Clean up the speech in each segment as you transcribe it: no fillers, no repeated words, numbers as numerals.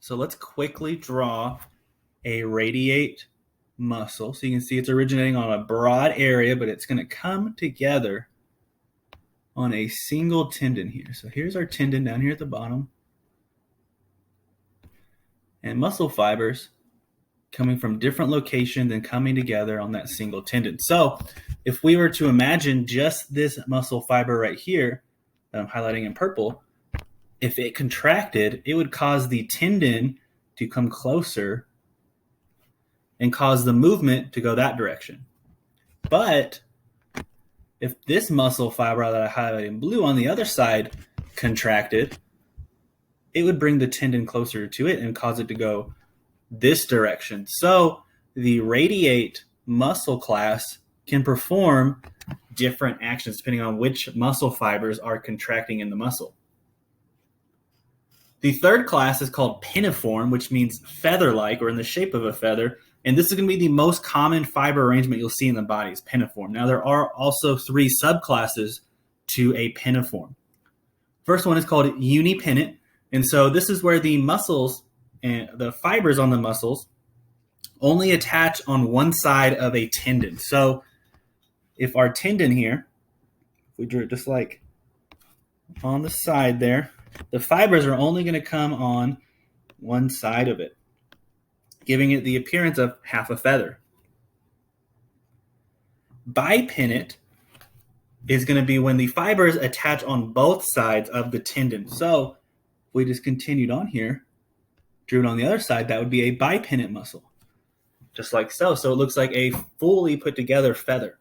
So let's quickly draw a radiate muscle. So you can see it's originating on a broad area, but it's going to come together on a single tendon here. So here's our tendon down here at the bottom. And muscle fibers coming from different locations and coming together on that single tendon. So if we were to imagine just this muscle fiber right here that I'm highlighting in purple, if it contracted, it would cause the tendon to come closer and cause the movement to go that direction. But if this muscle fiber that I highlighted in blue on the other side contracted, it would bring the tendon closer to it and cause it to go this direction. So the radiate muscle class can perform different actions depending on which muscle fibers are contracting in the muscle. The third class is called Pinna Form, which means feather-like or in the shape of a feather. And this is going to be the most common fiber arrangement you'll see in the body is Pinna Form. Now, there are also 3 subclasses to a Pinna Form. First one is called Uni Pennant. And so this is where the muscles and the fibers on the muscles only attach on one side of a tendon. So if our tendon here, if we drew it just like on the side there, the fibers are only going to come on one side of it, giving it the appearance of half a feather. Bipennant is going to be when the fibers attach on both sides of the tendon. So if we just continued on here, drew it on the other side, that would be a bipennant muscle, just like so. So it looks like a fully put together feather.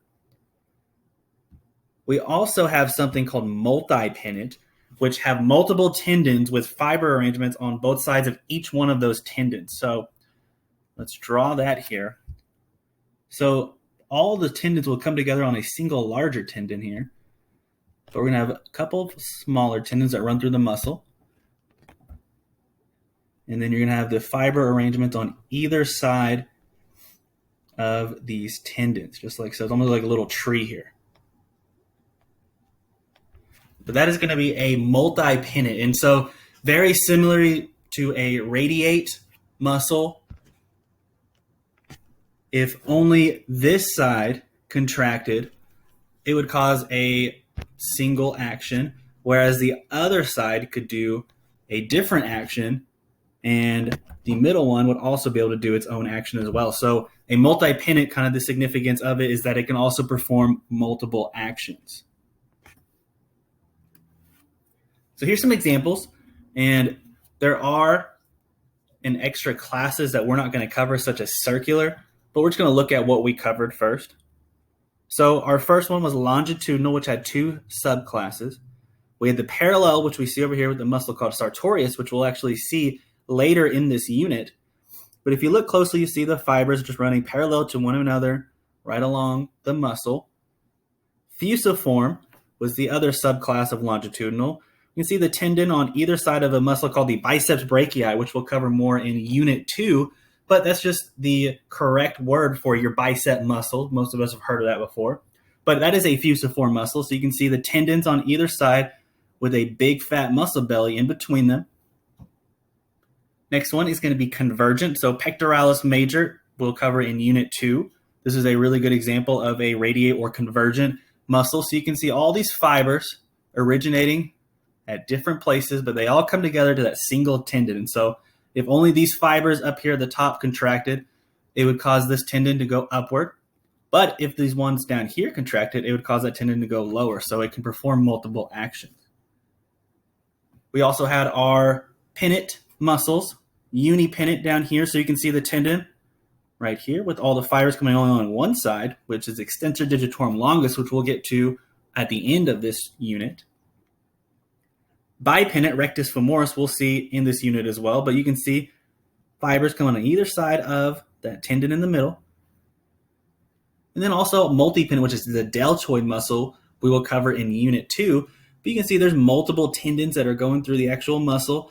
We also have something called multi-pennant, which have multiple tendons with fiber arrangements on both sides of each one of those tendons. So let's draw that here. So all the tendons will come together on a single larger tendon here. But we're going to have a couple of smaller tendons that run through the muscle. And then you're going to have the fiber arrangements on either side of these tendons, just like so. It's almost like a little tree here. But that is going to be a multi-pennant. And so very similarly to a radiate muscle, if only this side contracted, it would cause a single action, whereas the other side could do a different action, and the middle one would also be able to do its own action as well. So a multi-pennant, kind of the significance of it is that it can also perform multiple actions. So here's some examples, and there are an extra classes that we're not going to cover, such as circular, but we're just going to look at what we covered first. So our first one was longitudinal, which had 2 subclasses. We had the parallel, which we see over here with the muscle called sartorius, which we'll actually see later in this unit. But if you look closely, you see the fibers just running parallel to one another right along the muscle. Fusiform was the other subclass of longitudinal. You can see the tendon on either side of a muscle called the biceps brachii, which we'll cover more in Unit 2. But that's just the correct word for your bicep muscle. Most of us have heard of that before. But that is a fusiform muscle. So you can see the tendons on either side with a big fat muscle belly in between them. Next one is going to be convergent. So pectoralis major we'll cover in Unit 2. This is a really good example of a radiate or convergent muscle. So you can see all these fibers originating at different places, but they all come together to that single tendon. And so if only these fibers up here at the top contracted, it would cause this tendon to go upward. But if these ones down here contracted, it would cause that tendon to go lower. So it can perform multiple actions. We also had our pennant muscles, uni pennant down here. So you can see the tendon right here with all the fibers coming only on one side, which is extensor digitorum longus, which we'll get to at the end of this unit. Bipennant rectus femoris we'll see in this unit as well, but you can see fibers coming on either side of that tendon in the middle. And then also multipennant, which is the deltoid muscle, we will cover in Unit 2. But you can see there's multiple tendons that are going through the actual muscle,